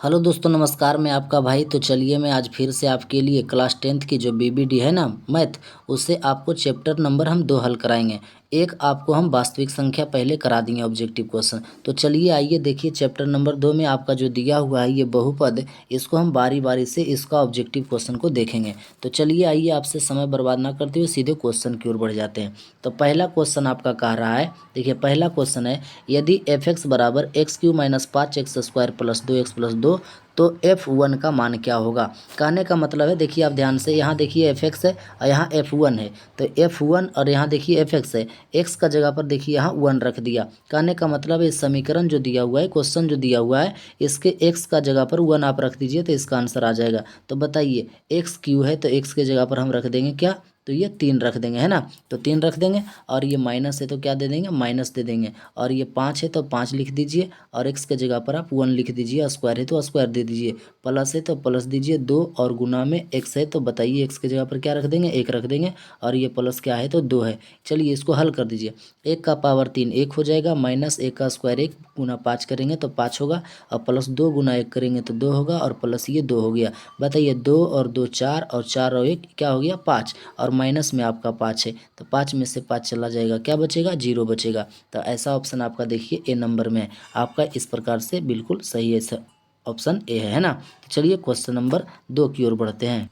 Hello दोस्तों, नमस्कार। मैं आपका भाई। तो चलिए मैं आज फिर से आपके लिए क्लास 10th की जो बीबीडी है ना मैथ, उससे आपको चैप्टर नंबर हम 2 हल कराएंगे। एक आपको हम वास्तविक संख्या पहले करा देंगे ऑब्जेक्टिव क्वेश्चन। तो चलिए आइए देखिए चैप्टर नंबर 2 में आपका जो दिया हुआ है ये बहुपद, इसको हम बारी बारी से इसका ऑब्जेक्टिव क्वेश्चन को देखेंगे। तो चलिए आइए आपसे समय बर्बाद ना करते हुए सीधे क्वेश्चन की ओर बढ़ जाते हैं। तो पहला क्वेश्चन आपका कह रहा है, देखिए पहला क्वेश्चन है, यदि एफ एक्स बराबर x Q minus 5x² plus 2x+2 तो F1 का मान क्या होगा। कहने का मतलब है, देखिए आप ध्यान से, यहाँ देखिए एफ एक्स है और यहाँ F1 है। तो F1 और यहाँ देखिए एफ एक्स है, एक्स का जगह पर देखिए यहाँ 1 रख दिया। कहने का मतलब है इस समीकरण जो दिया हुआ है, क्वेश्चन जो दिया हुआ है, इसके एक्स का जगह पर 1 आप रख दीजिए तो इसका आंसर आ जाएगा। तो बताइए एक्स क्यू है तो एक्स के जगह पर हम रख देंगे क्या, तो ये 3 रख देंगे, है ना। तो 3 रख देंगे और ये माइनस है तो क्या दे देंगे, माइनस दे देंगे। और ये 5 है तो 5 लिख दीजिए और एक्स के जगह पर आप 1 लिख दीजिए। स्क्वायर है तो स्क्वायर दे दीजिए, प्लस है तो प्लस दीजिए 2 और गुना में एक्स है तो बताइए एक्स के जगह पर क्या रख देंगे, 1 रख देंगे। और ये प्लस क्या है तो 2 है। चलिए इसको हल कर दीजिए। 1 का पावर 3 1 हो जाएगा, माइनस 1 का स्क्वायर 1 गुना 5 करेंगे तो 5 होगा, और प्लस 2 गुना 1 करेंगे तो 2 होगा, और प्लस ये 2 हो गया। बताइए 2 और 2 4 और 4 और 1 क्या हो गया 5, और माइनस में आपका 5 है तो 5 में से 5 चला जाएगा, क्या बचेगा 0 बचेगा। तो ऐसा ऑप्शन आपका देखिए ए नंबर में है आपका, इस प्रकार से बिल्कुल सही है। ऑप्शन ए है ना। तो चलिए क्वेश्चन नंबर 2 की ओर बढ़ते हैं।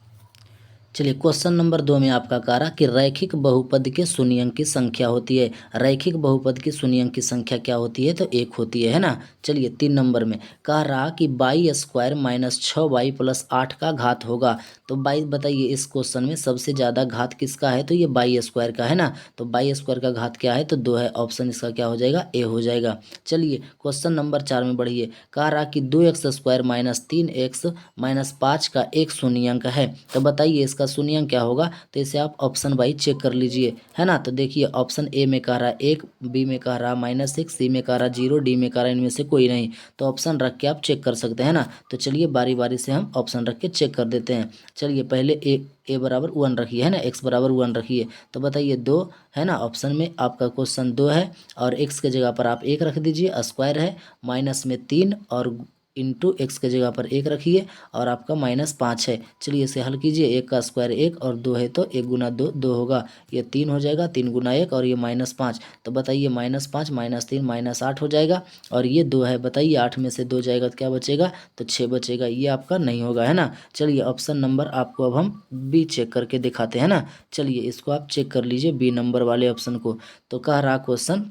चलिए क्वेश्चन नंबर 2 में आपका कह रहा कि रैखिक बहुपद के शून्य अंक की संख्या होती है। रैखिक बहुपद की शून्य अंक की संख्या क्या होती है, तो 1 होती है ना। चलिए 3 नंबर में कह रहा कि y² माइनस 6y प्लस 8 का घात होगा। तो बाई बताइए इस क्वेश्चन में सबसे ज़्यादा घात किसका है, तो ये y² का है ना। तो y² का घात क्या है, तो 2 है। ऑप्शन इसका क्या हो जाएगा, ए हो जाएगा। चलिए क्वेश्चन नंबर 4 में बढ़िए। कह रहा कि 2x² माइनस 3x माइनस 5 का एक शून्य अंक है। तो बताइए इसका शून्य अंक क्या होगा, तो इसे आप ऑप्शन वाइज चेक कर लीजिए, है ना। तो देखिए ऑप्शन ए में कह रहा है 1, बी में कह रहा -1, सी में कह रहा 0, डी में कह रहा इनमें से कोई नहीं। तो ऑप्शन रख के आप चेक कर सकते हैं ना। तो चलिए बारी बारी से हम ऑप्शन रख के चेक कर देते हैं। चलिए पहले ए बराबर 1 रखिए, है ना, एक्स बराबर 1 रखिए। तो बताइए 2 है ना, ऑप्शन में आपका क्वेश्चन 2 है, और एक्स के जगह पर आप 1 रख दीजिए, स्क्वायर है, माइनस में 3 और इंटू एक्स के जगह पर 1 रखिए, और आपका -5 है। चलिए इसे हल कीजिए। 1 का स्क्वायर 1 और 2 है तो 1 गुना 2 2 होगा, ये 3 हो जाएगा, 3 गुना 1 और ये -5। तो बताइए -5 -3 -8 हो जाएगा, और ये 2 है। बताइए 8 में से 2 जाएगा तो क्या बचेगा, तो 6 बचेगा। ये आपका नहीं होगा, है ना। चलिए ऑप्शन नंबर आपको अब हम बी चेक करके दिखाते हैं ना। चलिए इसको आप चेक कर लीजिए बी नंबर वाले ऑप्शन को। तो कह रहा क्वेश्चन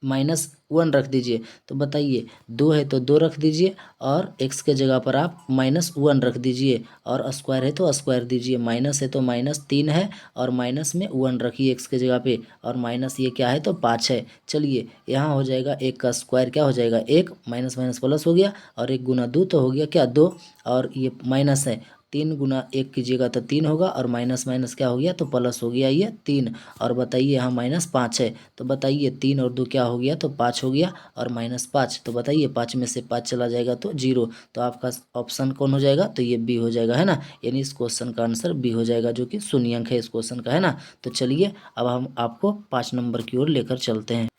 -1 रख दीजिए। तो बताइए 2 है तो 2 रख दीजिए, और एक्स के जगह पर आप -1 रख दीजिए, और स्क्वायर है तो स्क्वायर दीजिए, माइनस है तो -3 है, और माइनस में 1 रखिए एक्स के जगह पे, और माइनस ये क्या है तो 5 है। चलिए यहाँ हो जाएगा 1 का स्क्वायर क्या हो जाएगा 1, माइनस माइनस प्लस हो गया, और 1 गुना 2 तो हो गया क्या 2, और ये माइनस है, 3 गुना 1 कीजिएगा तो 3 होगा, और माइनस माइनस क्या हो गया तो प्लस हो गया ये 3। और बताइए यहाँ -5 है, तो बताइए 3 और 2 क्या हो गया तो 5 हो गया, और -5। तो बताइए 5 में से 5 चला जाएगा तो 0। तो आपका ऑप्शन कौन हो जाएगा, तो ये बी हो जाएगा, है ना। यानी इस क्वेश्चन का आंसर बी हो जाएगा, जो कि शून्य अंक है इस क्वेश्चन का, है ना। तो चलिए अब हम आपको 5 नंबर की ओर लेकर चलते हैं।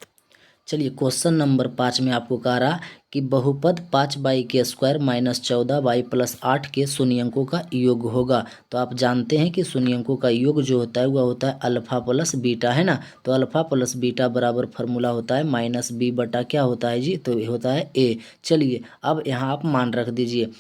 चलिए क्वेश्चन नंबर 5 में आपको कह रहा कि बहुपद 5y² माइनस 14y प्लस 8 के शून्यंकों का योग होगा। तो आप जानते हैं कि शून्यंकों का योग जो होता है वह होता है अल्फा प्लस बीटा, है ना। तो अल्फा प्लस बीटा बराबर फार्मूला होता है -b बटा क्या होता है जी, तो ये होता है a। चलिए अब यहाँ आप मान रख दीजिए।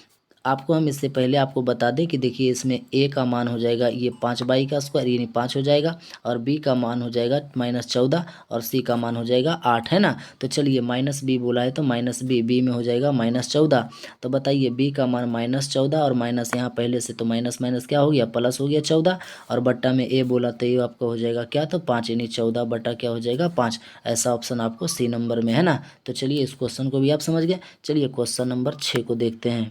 आपको हम इससे पहले आपको बता दें कि देखिए इसमें a का मान हो जाएगा ये 5y का स्क्वायर यानी 5 हो जाएगा, और b का मान हो जाएगा -14, और c का मान हो जाएगा 8, है ना। तो चलिए -b बोला है तो -b में हो जाएगा -14। तो बताइए b का मान -14, और माइनस यहाँ पहले से तो माइनस माइनस क्या हो गया प्लस हो गया 14, और बट्टा में a बोला तो ये आपका हो जाएगा क्या, तो 5 यानी 14 बटा क्या हो जाएगा 5। ऐसा ऑप्शन आपको सी नंबर में, है ना। तो चलिए इस क्वेश्चन को भी आप समझ गए। चलिए क्वेश्चन नंबर 6 को देखते हैं।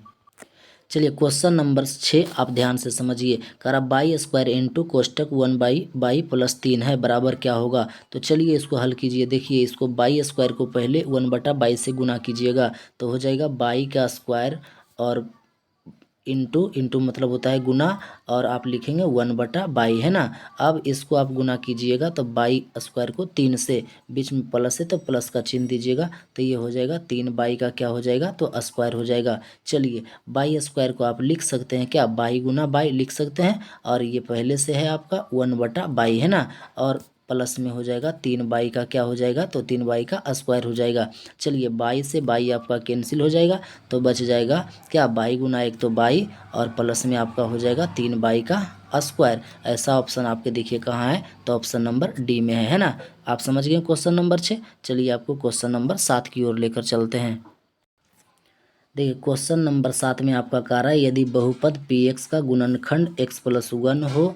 चलिए क्वेश्चन नंबर 6 आप ध्यान से समझिए। करा y² इंटू कोष्टक 1/y प्लस 3 है बराबर क्या होगा। तो चलिए इसको हल कीजिए। देखिए इसको y² को पहले 1/y से गुना कीजिएगा, तो हो जाएगा y का स्क्वायर और इंटू इंटू मतलब होता है गुना, और आप लिखेंगे 1/22 है ना। अब इसको आप गुना कीजिएगा तो बाई स्क्वायर को 3 से, बीच में प्लस है तो प्लस का चिन्ह दीजिएगा, तो ये हो जाएगा 3 बाई का क्या हो जाएगा तो स्क्वायर हो जाएगा। चलिए बाई स्क्वायर को आप लिख सकते हैं क्या, बाई गुना बाई लिख सकते हैं, और ये पहले से है आपका 1/22 है ना, और प्लस में हो जाएगा 3 बाई का क्या हो जाएगा तो 3 बाई का स्क्वायर हो जाएगा। चलिए बाई से बाई आपका कैंसिल हो जाएगा, तो बच जाएगा क्या, बाई गुना एक तो बाई, और प्लस में आपका हो जाएगा 3 बाई का स्क्वायर। ऐसा ऑप्शन आपके देखिए कहाँ है, तो ऑप्शन नंबर डी में है ना। आप समझ गए क्वेश्चन नंबर 6। चलिए आपको क्वेश्चन नंबर 7 की ओर लेकर चलते हैं। देखिए क्वेश्चन नंबर 7 में आपका कह रहा है यदि बहुपद पी एक्स का गुणनखंड x+1 हो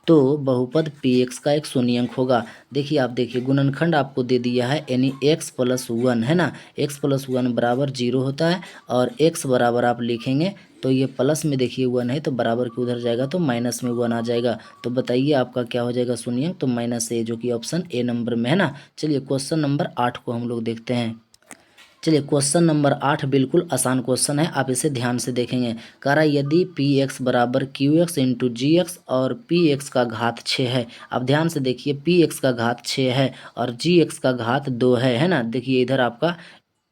तो बहुपद पी एक्स का एक शून्यंक होगा। देखिए आप देखिए गुणनखंड आपको दे दिया है, यानी x+1 है ना, x+1 बराबर 0 होता है, और x बराबर आप लिखेंगे तो ये प्लस में देखिए 1 है तो बराबर के उधर जाएगा तो माइनस में 1 आ जाएगा। तो बताइए आपका क्या हो जाएगा शून्यंक, तो -a, जो कि ऑप्शन ए नंबर में है ना। चलिए क्वेश्चन नंबर 8 को हम लोग देखते हैं। चलिए क्वेश्चन नंबर 8 बिल्कुल आसान क्वेश्चन है, आप इसे ध्यान से देखेंगे। कह रहा है यदि पी एक्स बराबर क्यू एक्स इंटू जी एक्स और पी एक्स का घात 6 है। अब ध्यान से देखिए पी एक्स का घात 6 है और जी एक्स का घात 2 है ना। देखिए इधर आपका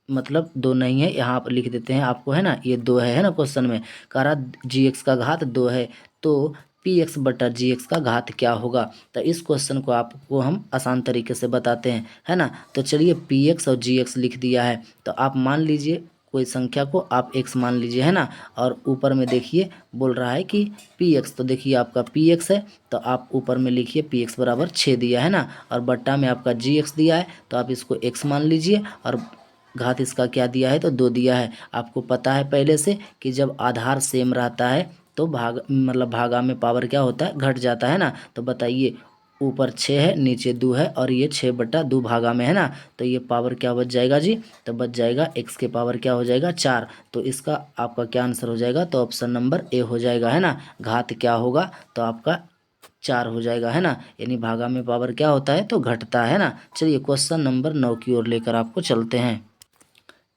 मतलब 2 नहीं है, यहाँ आप लिख देते हैं आपको है ना, ये 2 है ना क्वेश्चन में। कह रहा जी एक्स का घात 2 है तो पी एक्स बटा जी एक्स का घात क्या होगा। तो इस क्वेश्चन को आपको हम आसान तरीके से बताते हैं है ना। तो चलिए पी एक्स और जी एक्स लिख दिया है, तो आप मान लीजिए कोई संख्या को आप एक्स मान लीजिए है ना, और ऊपर में देखिए बोल रहा है कि पी एक्स, तो देखिए आपका पी एक्स है तो आप ऊपर में लिखिए पी एक्स बराबर 6 दिया है ना, और बट्टा में आपका जी एक्स दिया है तो आप इसको एक्स मान लीजिए, और घात इसका क्या दिया है तो 2 दिया है। आपको पता है पहले से कि जब आधार सेम रहता है तो भाग मतलब भागा में पावर क्या होता है घट जाता है ना। तो बताइए ऊपर 6 है नीचे 2 है और ये 6/2 भागा में है ना, तो ये पावर क्या बच जाएगा जी, तो बच जाएगा x के पावर क्या हो जाएगा 4। तो इसका आपका क्या आंसर हो जाएगा, तो ऑप्शन नंबर ए हो जाएगा है ना। घात क्या होगा तो आपका 4 हो जाएगा है ना, यानी भागा में पावर क्या होता है तो घटता है ना। चलिए क्वेश्चन नंबर 9 की ओर लेकर आपको चलते हैं।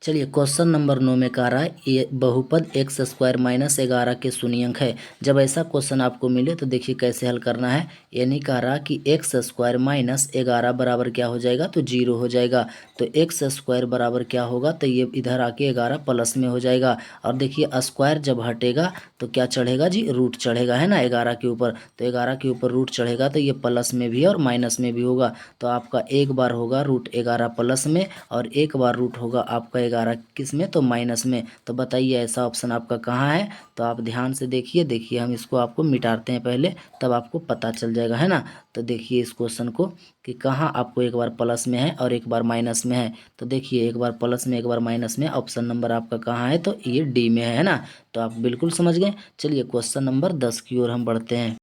चलिए क्वेश्चन नंबर 9 में कह रहा है ये बहुपद x² - 11 के शून्यंक है। जब ऐसा क्वेश्चन आपको मिले तो देखिए कैसे हल करना है। यानी कह रहा कि x² - 11 बराबर क्या हो जाएगा तो 0 हो जाएगा। तो x² बराबर क्या होगा तो ये इधर आके 11 प्लस में हो जाएगा, और देखिए स्क्वायर जब हटेगा तो क्या चढ़ेगा जी, रूट चढ़ेगा है ना 11 के ऊपर। तो 11 के ऊपर रूट चढ़ेगा तो ये प्लस में भी और माइनस में भी होगा। तो आपका एक बार होगा √11 प्लस में, और एक बार रूट होगा आपका 11 किस में तो माइनस में। तो बताइए ऐसा ऑप्शन आपका कहाँ है, तो आप ध्यान से देखिए। देखिए हम इसको आपको मिटाते हैं पहले, तब आपको पता चल जाएगा है ना। तो देखिए इस क्वेश्चन को कि कहाँ आपको एक बार प्लस में है और एक बार माइनस में है। तो देखिए एक बार प्लस में एक बार माइनस में, ऑप्शन नंबर आपका कहाँ है तो ये डी में है ना। तो आप बिल्कुल समझ गए। चलिए क्वेश्चन नंबर 10 की ओर हम बढ़ते हैं।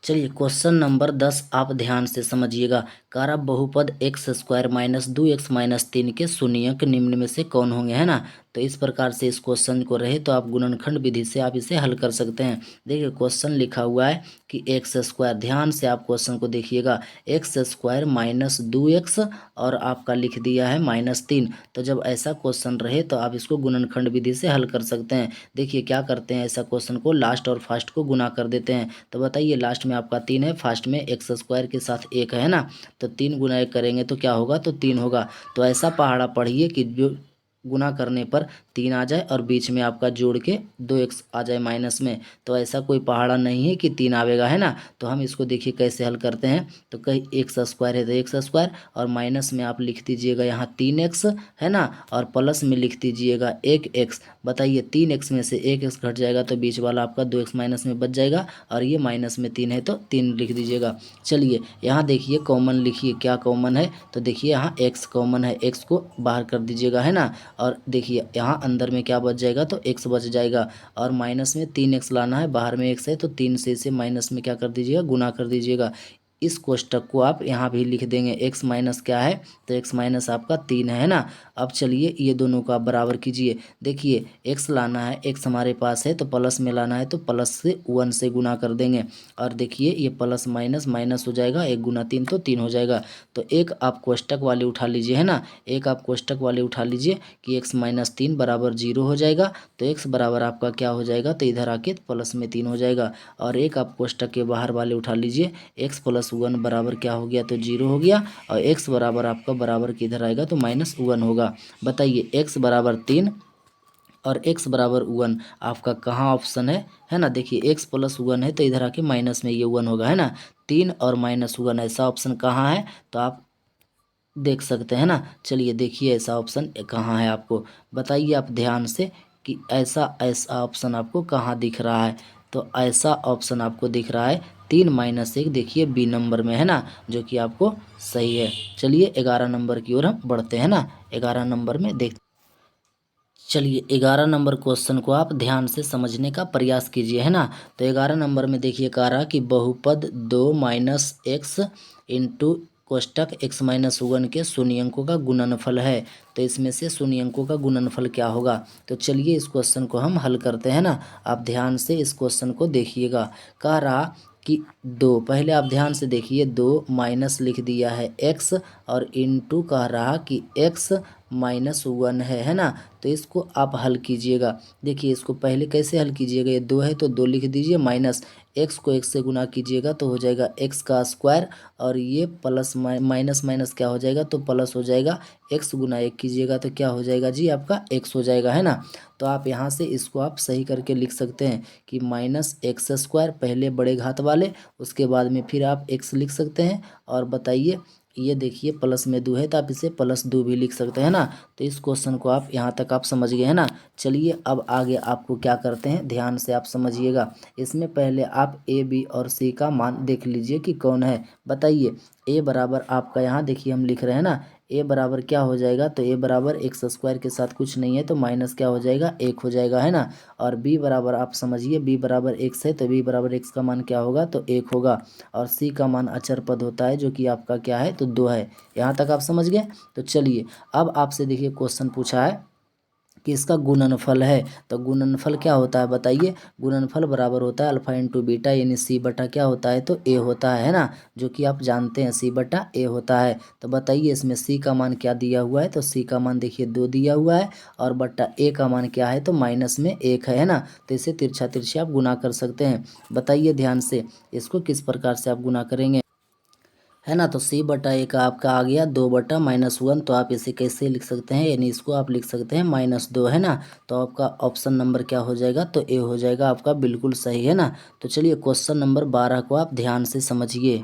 चलिए क्वेश्चन नंबर 10 आप ध्यान से समझिएगा। कारक बहुपद x² - 2x - 3 के शून्यंक निम्न में से कौन होंगे है ना। तो इस प्रकार से इस क्वेश्चन को रहे तो आप गुणनखंड विधि से आप इसे हल कर सकते हैं। देखिए क्वेश्चन लिखा हुआ है कि x², ध्यान से आप क्वेश्चन को देखिएगा, x² - 2x और आपका लिख दिया है -3। तो जब ऐसा क्वेश्चन रहे तो आप इसको गुणनखंड विधि से हल कर सकते हैं। देखिए क्या करते हैं, ऐसा क्वेश्चन को लास्ट और फर्स्ट को गुना कर देते हैं। तो बताइए लास्ट में आपका 3 है, फर्स्ट में x² के साथ 1 है ना, तो 3 गुना 1 करेंगे तो क्या होगा तो 3 होगा। तो ऐसा पहाड़ा पढ़िए कि जो गुना करने पर 3 आ जाए और बीच में आपका जोड़ के 2x आ जाए माइनस में। तो ऐसा कोई पहाड़ा नहीं है कि 3 आवेगा है ना। तो हम इसको देखिए कैसे हल करते हैं। तो कहीं x² है तो x² और माइनस में आप लिख दीजिएगा यहाँ 3x है ना, और प्लस में लिख दीजिएगा 1x। बताइए 3x में से 1x घट जाएगा तो बीच वाला आपका 2x माइनस में बच जाएगा, और ये माइनस में 3 है तो 3 लिख दीजिएगा। चलिए यहाँ देखिए कॉमन लिखिए क्या कॉमन है, तो देखिए यहाँ x कॉमन है, x को बाहर कर दीजिएगा है ना। और देखिए यहाँ अंदर में क्या बच जाएगा तो x बच जाएगा, और माइनस में 3x लाना है, बाहर में x है तो 3 से इसे माइनस में क्या कर दीजिएगा गुना कर दीजिएगा। इस कोष्टक को आप यहाँ भी लिख देंगे। x माइनस क्या है, तो x माइनस आपका 3 है ना। अब चलिए ये दोनों को आप बराबर कीजिए। देखिए x लाना है, x हमारे पास है तो प्लस में लाना है, तो प्लस से 1 से गुना कर देंगे। और देखिए ये प्लस माइनस माइनस हो जाएगा, 1 गुना 3 तो 3 हो जाएगा। तो एक आप कोष्टक वाले उठा लीजिए, है ना, एक आप कोष्टक वाले उठा लीजिए कि x माइनस 3 बराबर 0 हो जाएगा। तो x बराबर आपका क्या हो जाएगा, तो इधर आके प्लस में 3 हो जाएगा। और एक आप कोष्टक के बाहर वाले उठा लीजिए, x प्लस 1 बराबर क्या हो गया, तो 0 हो गया। और x बराबर आपका बराबर किधर आएगा, तो माइनस 1 होगा। बताइए x बराबर 3 और x बराबर 1 आपका कहाँ ऑप्शन है ना। देखिए x प्लस 1 है तो इधर आके माइनस में ये 1 होगा, है ना। 3 और माइनस 1 ऐसा ऑप्शन कहाँ है, तो आप देख सकते हैं ना। चलिए देखिए ऐसा ऑप्शन कहाँ है, आपको बताइए आप ध्यान से कि ऐसा ऐसा ऑप्शन आपको कहाँ दिख रहा है। तो ऐसा ऑप्शन आपको दिख रहा है 3-1, देखिए बी नंबर में, है ना, जो कि आपको सही है। चलिए 11 नंबर की ओर हम बढ़ते हैं ना। 11 नंबर में देख चलिए 11 नंबर क्वेश्चन को आप ध्यान से समझने का प्रयास कीजिए, है ना। तो 11 नंबर में देखिए कह रहा कि बहुपद 2 माइनस एक्स इंटू कोष्टक x माइनस 1 के शून्यंकों का गुणनफल है। तो इसमें से शून्यंकों का गुणनफल क्या होगा। तो चलिए इस क्वेश्चन को हम हल करते हैं ना। आप ध्यान से इस क्वेश्चन को देखिएगा। कह रहा कि 2, पहले आप ध्यान से देखिए, 2 माइनस लिख दिया है x और इनटू कह रहा कि x माइनस 1 है ना। तो इसको आप हल कीजिएगा। देखिए इसको पहले कैसे हल कीजिएगा, ये 2 है तो 2 लिख दीजिए, माइनस x को x से गुना कीजिएगा तो हो जाएगा x का स्क्वायर। और ये प्लस माइनस माइनस क्या हो जाएगा, तो प्लस हो जाएगा। x गुना 1 कीजिएगा तो क्या हो जाएगा जी, आपका x हो जाएगा, है ना। तो आप यहाँ से इसको आप सही करके लिख सकते हैं कि माइनस एक्स स्क्वायर, पहले बड़े घात वाले, उसके बाद में फिर आप x लिख सकते हैं। और बताइए ये देखिए प्लस में 2 है तो आप इसे प्लस 2 भी लिख सकते हैं ना। तो इस क्वेश्चन को आप यहाँ तक आप समझ गए हैं ना। चलिए अब आगे आपको क्या करते हैं, ध्यान से आप समझिएगा। इसमें पहले आप ए बी और सी का मान देख लीजिए कि कौन है। बताइए ए बराबर आपका यहाँ देखिए हम लिख रहे हैं ना, ए बराबर क्या हो जाएगा, तो ए बराबर एक्स स्क्वायर के साथ कुछ नहीं है तो माइनस क्या हो जाएगा, 1 हो जाएगा, है ना। और बी बराबर आप समझिए, बी बराबर x है तो बी बराबर x का मान क्या होगा, तो 1 होगा। और सी का मान अचर पद होता है जो कि आपका क्या है, तो 2 है। यहाँ तक आप समझ गए। तो चलिए अब आपसे देखिए क्वेश्चन पूछा है कि इसका गुणनफल है। तो गुणनफल क्या होता है बताइए। गुणनफल बराबर होता है अल्फा इंटू बीटा, यानी सी बटा क्या होता है, तो ए होता है ना, जो कि आप जानते हैं सी बटा ए होता है। तो बताइए इसमें सी का मान क्या दिया हुआ है, तो सी का मान देखिए 2 दिया हुआ है और बट्टा ए का मान क्या है, तो माइनस में 1 है ना। तो इसे तिरछा तिरछी आप गुना कर सकते हैं। बताइए ध्यान से इसको किस प्रकार से आप गुना करेंगे, है ना। तो सी बटा ए का आपका आ गया 2 बटा -1, तो आप इसे कैसे लिख सकते हैं, यानी इसको आप लिख सकते हैं -2, है ना। तो आपका ऑप्शन नंबर क्या हो जाएगा, तो ए हो जाएगा आपका, बिल्कुल सही, है ना। तो चलिए क्वेश्चन नंबर 12 को आप ध्यान से समझिए।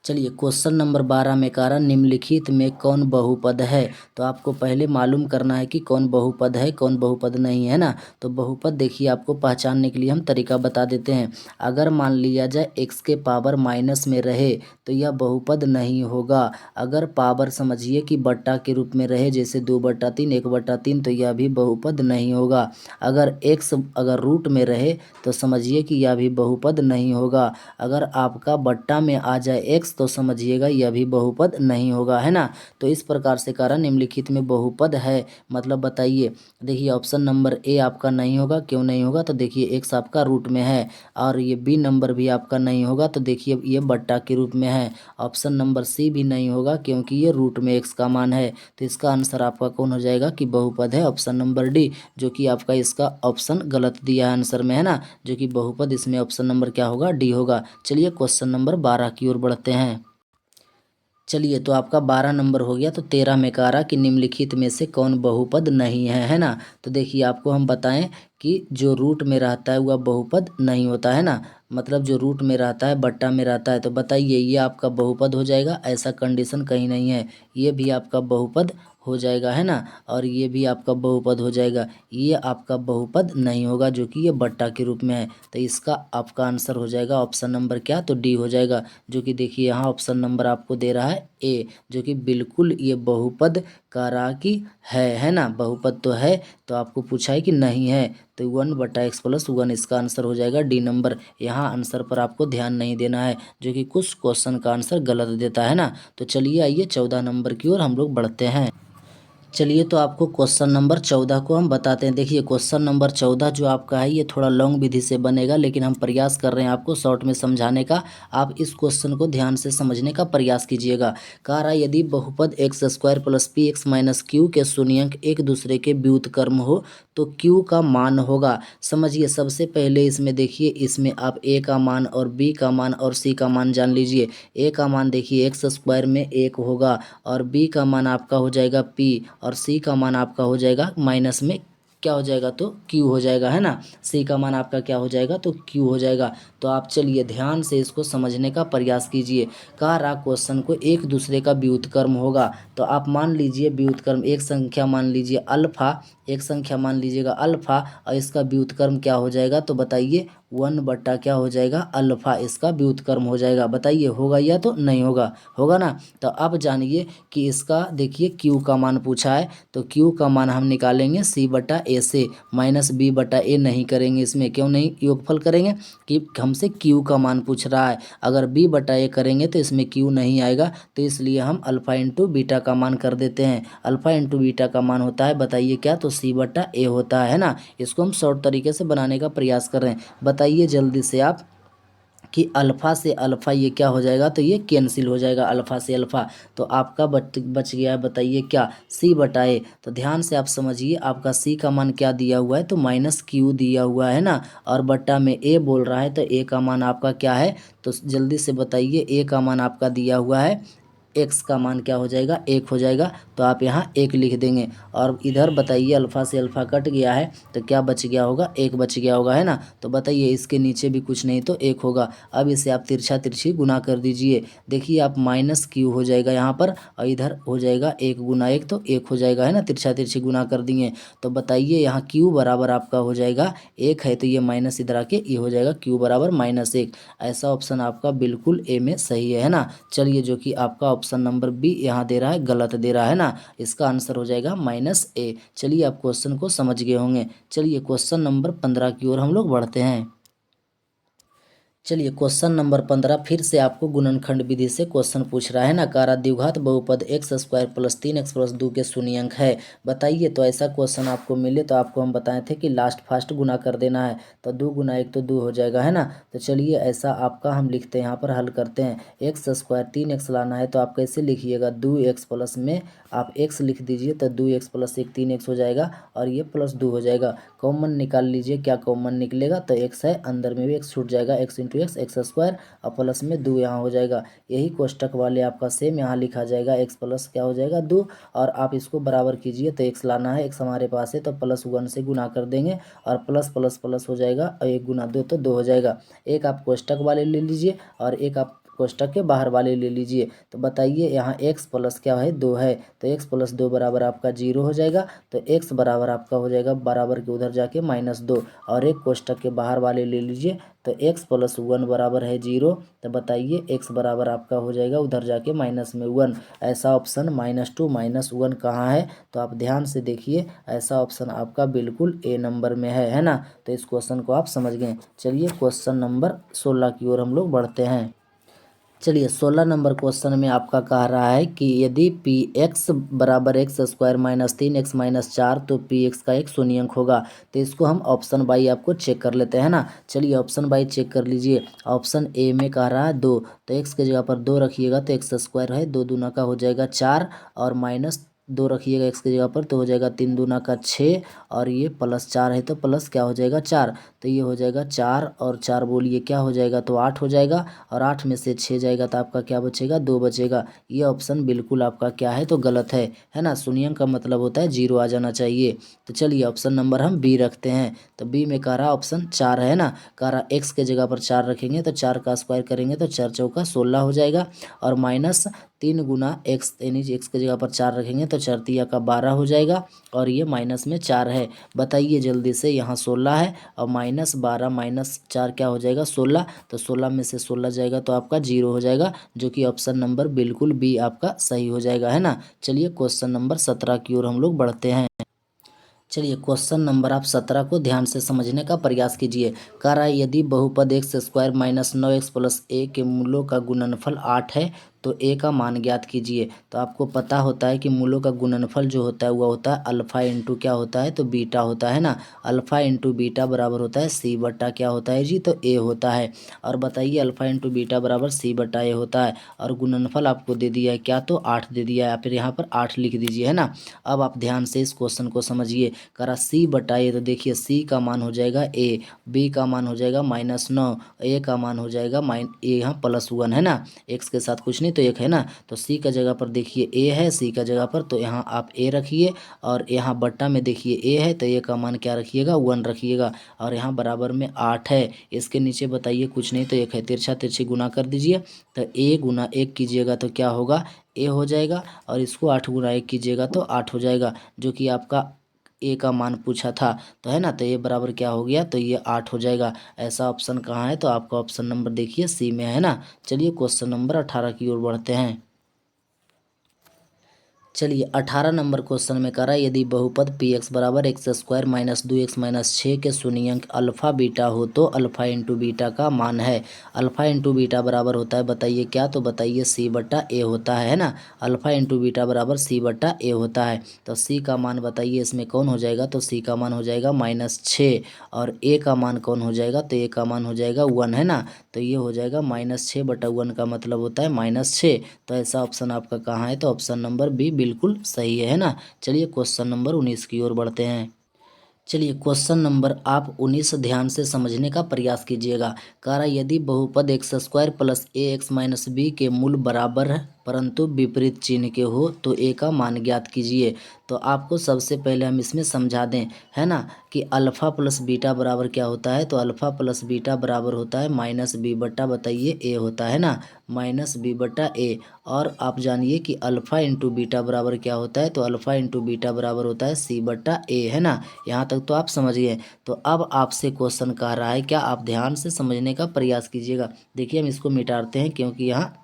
चलिए क्वेश्चन नंबर 12 में कह रहा निम्नलिखित में कौन बहुपद है। तो आपको पहले मालूम करना है कि कौन बहुपद है कौन बहुपद नहीं है ना। तो बहुपद देखिए आपको पहचानने के लिए हम तरीका बता देते हैं। अगर मान लिया जाए x के पावर माइनस में रहे तो यह बहुपद नहीं होगा। अगर पावर समझिए कि बट्टा के रूप में रहे, जैसे 2/3 1/3, तो यह भी बहुपद नहीं होगा। अगर x अगर रूट में रहे तो समझिए कि यह भी बहुपद नहीं होगा। अगर आपका बट्टा में आ जाए x तो समझिएगा यह भी बहुपद नहीं होगा, है ना। तो इस प्रकार से कारण निम्नलिखित में बहुपद है, मतलब बताइए। देखिए ऑप्शन नंबर ए आपका नहीं होगा, क्यों नहीं होगा, तो देखिए एक्स आपका रूट में है। और ये बी नंबर भी आपका नहीं होगा, तो देखिए ये बट्टा के रूप में है। ऑप्शन नंबर सी भी नहीं होगा क्योंकि ये रूट में एक्स का मान है। तो इसका आंसर आपका कौन हो जाएगा कि बहुपद है ऑप्शन नंबर डी, जो कि आपका इसका ऑप्शन गलत दिया है आंसर में, है ना। जो कि बहुपद इसमें ऑप्शन नंबर क्या होगा, डी होगा। चलिए क्वेश्चन नंबर 12 की ओर बढ़ते हैं। चलिए तो आपका 12 नंबर हो गया। तो 13 में कह रहा कि निम्नलिखित में से कौन बहुपद नहीं है ना। तो देखिए आपको हम बताएं कि जो रूट में रहता है वह बहुपद नहीं होता है ना। मतलब जो रूट में रहता है बट्टा में रहता है, तो बताइए ये आपका बहुपद हो जाएगा, ऐसा कंडीशन कहीं नहीं है। ये भी आपका बहुपद हो जाएगा, है ना। और ये भी आपका बहुपद हो जाएगा, ये आपका बहुपद नहीं होगा जो कि ये बट्टा के रूप में है। तो इसका आपका आंसर हो जाएगा ऑप्शन नंबर क्या, तो डी हो जाएगा। जो कि देखिए यहाँ ऑप्शन नंबर आपको दे रहा है ए, जो कि बिल्कुल ये बहुपद कह रहा कि है ना, बहुपद तो है। तो आपको पूछा है कि नहीं है, तो 1/x+1 इसका आंसर हो जाएगा डी नंबर। यहाँ आंसर पर आपको ध्यान नहीं देना है, जो कि कुछ क्वेश्चन का आंसर गलत देता है ना। तो चलिए आइए 14 नंबर की ओर हम लोग बढ़ते हैं। चलिए तो आपको क्वेश्चन नंबर 14 को हम बताते हैं। देखिए क्वेश्चन नंबर 14 जो आपका है ये थोड़ा लॉन्ग विधि से बनेगा, लेकिन हम प्रयास कर रहे हैं आपको शॉर्ट में समझाने का। आप इस क्वेश्चन को ध्यान से समझने का प्रयास कीजिएगा। कह रहा है यदि बहुपद x² + px - q के शून्यंक एक दूसरे के व्युत्क्रम हो तो q का मान होगा। समझिए, सबसे पहले इसमें देखिए, इसमें आप a का मान और b का मान और c का मान जान लीजिए। a का मान देखिए x² में 1 होगा, और b का मान आपका हो जाएगा p, और सी का मान आपका हो जाएगा माइनस में क्या हो जाएगा, तो क्यू हो जाएगा, है ना। सी का मान आपका क्या हो जाएगा, तो क्यू हो जाएगा। तो आप चलिए ध्यान से इसको समझने का प्रयास कीजिए। कह रहा क्वेश्चन को एक दूसरे का व्युत्क्रम होगा, तो आप मान लीजिए व्युत्क्रम एक संख्या मान लीजिए अल्फा, एक संख्या मान लीजिएगा अल्फा, और इसका व्युत्क्रम क्या हो जाएगा, तो बताइए 1 क्या हो जाएगा, अल्फा इसका व्युत्क्रम हो जाएगा। बताइए होगा या तो नहीं होगा, होगा ना। तो अब जानिए कि इसका देखिए q का मान पूछा है, तो q का मान हम निकालेंगे c/a से, -b/a नहीं करेंगे। इसमें क्यों नहीं योगफल करेंगे, कि हमसे q का मान पूछ रहा है। अगर b/a करेंगे तो इसमें q नहीं आएगा, तो इसलिए हम अल्फा इंटू बीटा का मान कर देते हैं। अल्फा इंटू बीटा का मान होता है, बताइए क्या, तो c/a होता है ना। इसको हम शॉर्ट तरीके से बनाने का प्रयास कर रहे हैं। बताइए जल्दी से आप कि अल्फ़ा से अल्फ़ा ये क्या हो जाएगा, तो ये कैंसिल हो जाएगा अल्फ़ा से अल्फ़ा। तो आपका बच गया है, बताइए क्या, c/a। तो ध्यान से आप समझिए, आपका c का मान क्या दिया हुआ है, तो -q दिया हुआ है ना, और बट्टा में a बोल रहा है, तो a का मान आपका क्या है, तो जल्दी से बताइए। a का मान आपका दिया हुआ है, x का मान क्या हो जाएगा, 1 हो जाएगा। तो आप यहाँ 1 लिख देंगे, और इधर बताइए अल्फ़ा से अल्फ़ा कट गया है, तो क्या बच गया होगा, 1 बच गया होगा, है ना। तो बताइए इसके नीचे भी कुछ नहीं तो 1 होगा। अब इसे आप तिरछा तिरछी गुना कर दीजिए। देखिए आप -q हो जाएगा यहाँ पर, और इधर हो जाएगा 1 गुना 1, तो 1 हो जाएगा, है ना। तिरछा तिरछी गुना कर दिए, तो बताइए यहाँ q बराबर आपका हो जाएगा 1 है, तो ये माइनस इधर आके ये हो जाएगा q बराबर -1। ऐसा ऑप्शन आपका बिल्कुल ए में सही है ना। चलिए, जो कि आपका ऑप्शन नंबर बी यहाँ दे रहा है, गलत दे रहा है ना। इसका आंसर हो जाएगा -a। चलिए आप क्वेश्चन को समझ गए होंगे। चलिए क्वेश्चन नंबर 15 की ओर हम लोग बढ़ते हैं। चलिए क्वेश्चन नंबर 15 फिर से आपको गुणनखंड विधि से क्वेश्चन पूछ रहा है ना। कह रहा द्विघात बहुपद x² + 3x+2 के शून्यंक है। बताइए, तो ऐसा क्वेश्चन आपको मिले तो आपको हम बताए थे कि लास्ट फास्ट गुना कर देना है, तो 2 गुना 1 तो 2 हो जाएगा, है ना। तो चलिए ऐसा आपका हम लिखते हैं, यहाँ पर हल करते हैं। x² 3x लाना है, तो आप कैसे लिखिएगा, 2x प्लस में आप x लिख दीजिए, तो 2x + 1 3x हो जाएगा, और ये +2 हो जाएगा। कॉमन निकाल लीजिए, क्या कॉमन निकलेगा, तो x है, अंदर में भी x छूट जाएगा, x × x² और प्लस में 2 यहाँ हो जाएगा। यही कोष्टक वाले आपका सेम यहाँ लिखा जाएगा, x प्लस क्या हो जाएगा 2, और आप इसको बराबर कीजिए, तो x लाना है, x हमारे पास है, तो +1 से गुना कर देंगे, और प्लस प्लस प्लस हो जाएगा, और 1 गुना 2 तो 2 हो जाएगा। एक आप कोष्टक वाले ले लीजिए, और एक आप कोष्टक के बाहर वाले ले लीजिए। तो बताइए यहाँ x प्लस क्या है, 2 है, तो x + 2 बराबर आपका 0 हो जाएगा। तो x बराबर आपका हो जाएगा, बराबर के उधर जाके -2, और एक कोष्टक के बाहर वाले ले लीजिए, तो x + 1 बराबर है 0। तो बताइए x बराबर आपका हो जाएगा उधर जाके -1। ऐसा ऑप्शन -2 -1 कहाँ है, तो आप ध्यान से देखिए, ऐसा ऑप्शन आपका बिल्कुल ए नंबर में है ना। तो इस क्वेश्चन को आप समझ गए। चलिए क्वेश्चन नंबर 16 की ओर हम लोग बढ़ते हैं। चलिए 16 नंबर क्वेश्चन में आपका कह रहा है कि यदि px बराबर x² - 3x - 4 तो px का एक शून्यंक होगा। तो इसको हम ऑप्शन बाई आपको चेक कर लेते हैं ना। चलिए ऑप्शन बाई चेक कर लीजिए। ऑप्शन ए में कह रहा है 2, तो x के जगह पर 2 रखिएगा, तो x² है, 2 दूना का हो जाएगा 4, और -2 रखिएगा x की जगह पर, तो हो जाएगा 3 दूना का 6, और ये +4 है, तो प्लस क्या हो जाएगा 4, तो ये हो जाएगा 4 और 4 बोलिए क्या हो जाएगा, तो 8 हो जाएगा, और 8 में से 6 जाएगा, तो आपका क्या बचेगा, 2 बचेगा। ये ऑप्शन बिल्कुल आपका क्या है, तो गलत है ना। शून्यंक का मतलब होता है 0 आ जाना चाहिए। तो चलिए ऑप्शन नंबर हम बी रखते हैं। तो बी में कह रहा ऑप्शन 4 है ना। कह रहा x के जगह पर 4 रखेंगे, तो 4 का स्क्वायर करेंगे, तो 4 × 4 = 16 हो जाएगा, और 3 गुना एक्स, यानी एक्स की जगह पर 4 रखेंगे तो 4 तिया का 12 हो जाएगा और ये माइनस में 4 है। बताइए जल्दी से, यहाँ 16 है और -12 -4 क्या हो जाएगा 16, तो 16 में से 16 जाएगा तो आपका 0 हो जाएगा, जो कि ऑप्शन नंबर बिल्कुल बी आपका सही हो जाएगा, है ना। चलिए क्वेश्चन नंबर 17 की ओर हम लोग बढ़ते हैं। चलिए क्वेश्चन नंबर आप 17 को ध्यान से समझने का प्रयास कीजिए। कह रहा है यदि बहुपद x square minus 9x plus a के मूलों का गुणनफल 8 है तो ए का मान ज्ञात कीजिए। तो आपको पता होता है कि मूलों का गुणनफल जो होता है वह होता है अल्फा इंटू क्या होता है, तो बीटा होता है ना। अल्फा इंटू बीटा बराबर होता है सी बट्टा क्या होता है जी, तो ए होता है। और बताइए अल्फा इंटू बीटा बराबर सी बट्टा ए होता है और गुणनफल आपको दे दिया है क्या, तो 8 दे दिया है, या फिर यहाँ पर 8 लिख दीजिए, है ना। अब आप ध्यान से इस क्वेश्चन को समझिए। करा सी बटा ए, तो देखिए सी का मान हो जाएगा ए, बी का मान हो जाएगा -9, ए का मान हो जाएगा ए यहाँ +1, है ना। एक्स के साथ कुछ नहीं तो एक है ना, तो सी का जगह पर देखिए ए है, सी का जगह पर तो यहाँ आप ए रखिए और यहाँ बट्टा में देखिए ए है तो ए का मान क्या रखिएगा 1 रखिएगा और यहाँ बराबर में 8 है। इसके नीचे बताइए कुछ नहीं तो एक है, तिरछा तिरछी गुना कर दीजिए तो ए गुना 1 कीजिएगा तो क्या होगा ए हो जाएगा और इसको 8 गुना 1 कीजिएगा तो 8 हो जाएगा, जो कि आपका ए का मान पूछा था, तो है ना। तो ये बराबर क्या हो गया, तो ये 8 हो जाएगा। ऐसा ऑप्शन कहाँ है, तो आपका ऑप्शन नंबर देखिए सी में है ना। चलिए क्वेश्चन नंबर 18 की ओर बढ़ते हैं। चलिए 18 नंबर क्वेश्चन में करा यदि बहुपद पी एक्स बराबर x square minus 2x minus 6 के शून्य अंक अल्फा बीटा हो तो अल्फा इंटू बीटा का मान है। अल्फा इंटू बीटा बराबर होता है बताइए क्या, तो बताइए सी बट्टा ए होता है ना। अल्फा इंटू बीटा बराबर सी बट्टा ए होता है। तो सी का मान बताइए इसमें कौन हो जाएगा, तो सी का मान हो जाएगा -6 और ए का मान कौन हो जाएगा, तो ए का मान हो जाएगा 1, है ना। तो ये हो जाएगा -6 बटा 1 का मतलब होता है -6। तो ऐसा ऑप्शन आपका कहाँ है, तो ऑप्शन नंबर बी बिल्कुल सही है ना। चलिए क्वेश्चन नंबर 19 की ओर बढ़ते हैं। चलिए क्वेश्चन नंबर आप 19 ध्यान से समझने का प्रयास कीजिएगा। कह रहा यदि बहुपद एक्स स्क्वायर प्लस ए एक्स माइनस बी के मूल बराबर है परंतु विपरीत चिन्ह के हो तो ए का मान ज्ञात कीजिए। तो आपको सबसे पहले हम इसमें समझा दें, है ना, कि अल्फ़ा प्लस बीटा बराबर क्या होता है, तो अल्फ़ा प्लस बीटा बराबर होता है माइनस बी बट्टा बताइए ए होता है ना, माइनस बी बट्टा ए। और आप जानिए कि अल्फ़ा इंटू बीटा बराबर क्या होता है, तो अल्फ़ा इंटू बीटा बराबर होता है सी बट्टा ए, है ना। यहाँ तक तो आप समझिए। तो अब आपसे क्वेश्चन कह रहा है क्या, आप ध्यान से समझने का प्रयास कीजिएगा। देखिए हम इसको मिटाते हैं क्योंकि यहाँ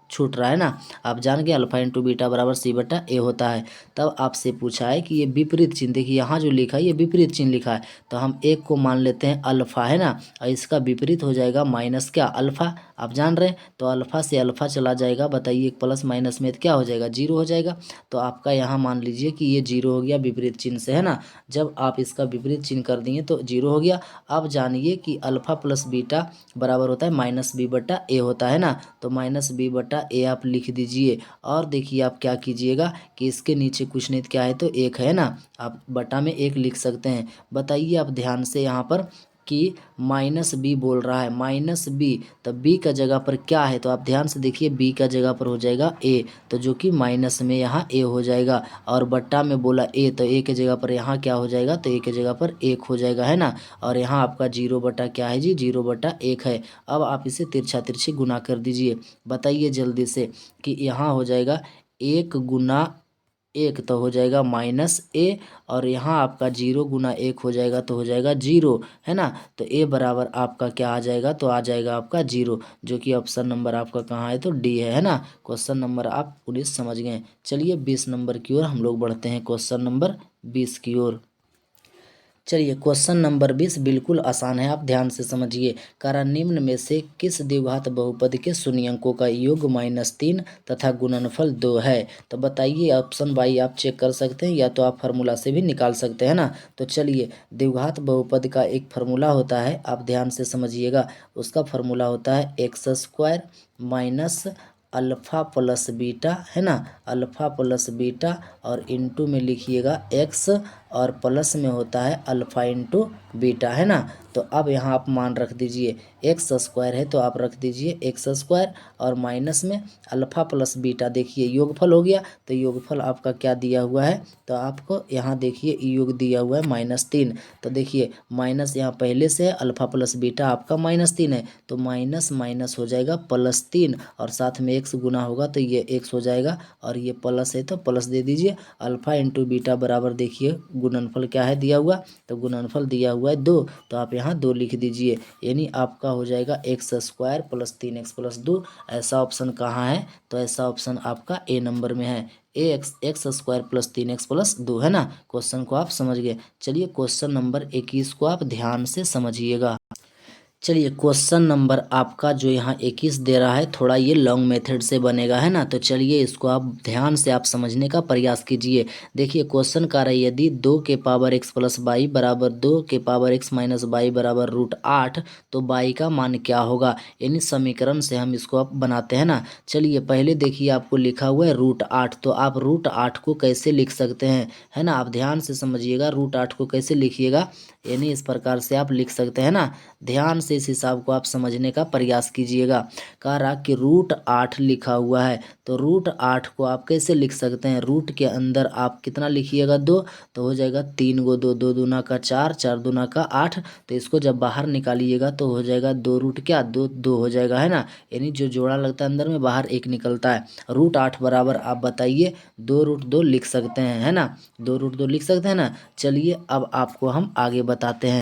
छूट रहा है ना। आप जान गए अल्फा इंटू बीटा बराबर सी बट्टा ए होता है। तब आपसे पूछा है कि ये विपरीत चिन्ह, देखिए यहाँ जो लिखा है ये विपरीत चिन्ह लिखा है, तो हम एक को मान लेते हैं अल्फा, है ना, और इसका विपरीत हो जाएगा माइनस क्या अल्फा। आप जान रहे हैं तो अल्फा से अल्फा चला जाएगा, बताइए प्लस माइनस में क्या हो जाएगा 0 हो जाएगा। तो आपका यहाँ मान लीजिए कि ये 0 हो गया विपरीत चिन्ह से, है ना। जब आप इसका विपरीत चिन्ह कर दिए तो 0 हो गया। अब जानिए कि अल्फा प्लस बीटा बराबर होता है माइनस बी बट्टा ए होता है ना, तो माइनस बी बट्टा ए आप लिख दीजिए। और देखिए आप क्या कीजिएगा कि इसके नीचे कुछ नहीं क्या है तो एक है ना, आप बटा में एक लिख सकते हैं। बताइए आप ध्यान से यहाँ पर कि माइनस बी बोल रहा है, माइनस बी, तो बी का जगह पर क्या है, तो आप ध्यान से देखिए बी का जगह पर हो जाएगा ए, तो जो कि माइनस में यहाँ ए हो जाएगा। और बट्टा में बोला ए, तो ए के जगह पर यहाँ क्या हो जाएगा, तो ए के जगह पर 1 हो जाएगा, है ना। और यहाँ आपका 0 बटा क्या है जी, 0 बटा 1 है। अब आप इसे तिरछा तिरछी गुना कर दीजिए। बताइए जल्दी से कि यहाँ हो जाएगा 1 गुना 1 तो हो जाएगा -a और यहाँ आपका 0 गुना 1 हो जाएगा तो हो जाएगा 0, है ना। तो a बराबर आपका क्या आ जाएगा, तो आ जाएगा आपका 0, जो कि ऑप्शन नंबर आपका कहाँ है, तो डी है ना। क्वेश्चन नंबर आप 19 समझ गए। चलिए 20 नंबर की ओर हम लोग बढ़ते हैं, क्वेश्चन नंबर 20 की ओर। चलिए क्वेश्चन नंबर 20 बिल्कुल आसान है, आप ध्यान से समझिए। कारण निम्न में से किस द्विघात बहुपद के शून्यंकों का योग -3 तथा गुणनफल 2 है। तो बताइए ऑप्शन वाई आप चेक कर सकते हैं या तो आप फार्मूला से भी निकाल सकते हैं ना। तो चलिए द्विघात बहुपद का एक फार्मूला होता है, आप ध्यान से समझिएगा। उसका फार्मूला होता है x square minus alpha plus beta, है ना, अल्फ़ा प्लस बीटा और इनटू में लिखिएगा एक्स और प्लस में होता है अल्फ़ा इंटू बीटा, है ना। तो अब यहाँ आप मान रख दीजिए एक्स स्क्वायर है तो आप रख दीजिए एक्स स्क्वायर और माइनस में अल्फ़ा प्लस बीटा, देखिए योगफल हो गया। तो योगफल आपका क्या दिया हुआ है, तो आपको यहाँ देखिए योग दिया हुआ है -3। तो देखिए माइनस यहाँ पहले से है, अल्फ़ा प्लस बीटा आपका -3 है, तो माइनस माइनस हो जाएगा +3 और साथ में एक्स गुना होगा तो ये एक्स हो जाएगा और ये प्लस है तो प्लस दे दीजिए। अल्फ़ा इंटू बीटा बराबर देखिए गुणनफल क्या है दिया हुआ, तो गुणनफल दिया हुआ है 2, तो आप यहाँ 2 लिख दीजिए, यानी आपका हो जाएगा x square plus 3x plus 2। ऐसा ऑप्शन कहाँ है, तो ऐसा ऑप्शन आपका ए नंबर में है, x square plus 3x plus 2, है ना। क्वेश्चन को आप समझ गए। चलिए क्वेश्चन नंबर 21 को आप ध्यान से समझिएगा। चलिए क्वेश्चन नंबर आपका जो यहाँ 21 दे रहा है, थोड़ा ये लॉन्ग मेथड से बनेगा, है ना। तो चलिए इसको आप ध्यान से आप समझने का प्रयास कीजिए। देखिए क्वेश्चन का रहा है यदि 2 के पावर x प्लस बाई बराबर 2 के पावर x माइनस बाई बराबर √8 तो बाई का मान क्या होगा, यानी समीकरण से हम इसको आप बनाते हैं ना। चलिए पहले देखिए आपको लिखा हुआ है √8, तो आप √8 को कैसे लिख सकते हैं, है ना। आप ध्यान से समझिएगा √8 को कैसे लिखिएगा, यानी इस प्रकार से आप लिख सकते हैं ना। ध्यान से इस हिसाब को आप समझने का प्रयास कीजिएगा। कह रहा कि √8 लिखा हुआ है, तो √8 को आप कैसे लिख सकते हैं, रूट के अंदर आप कितना लिखिएगा 2, तो हो जाएगा 3 गो 2, 2 दूना का 4, 4 दूना का 8। तो इसको जब बाहर निकालिएगा तो हो जाएगा 2 रूट क्या 2 2 हो जाएगा, है ना। यानी जो जोड़ा लगता है अंदर में बाहर 1 निकलता है। √8 बराबर आप बताइए 2√2 लिख सकते हैं, है ना, 2√2 लिख सकते हैं ना। चलिए अब आपको हम आगे बताते हैं।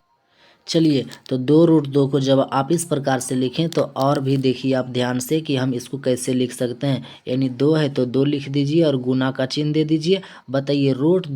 चलिए तो 2√2 को जब आप इस प्रकार से लिखें तो और भी देखिए आप ध्यान से कि हम इसको कैसे लिख सकते हैं, यानी 2 है तो 2 लिख दीजिए और गुना का चिन्ह दे दीजिए। बताइए रूट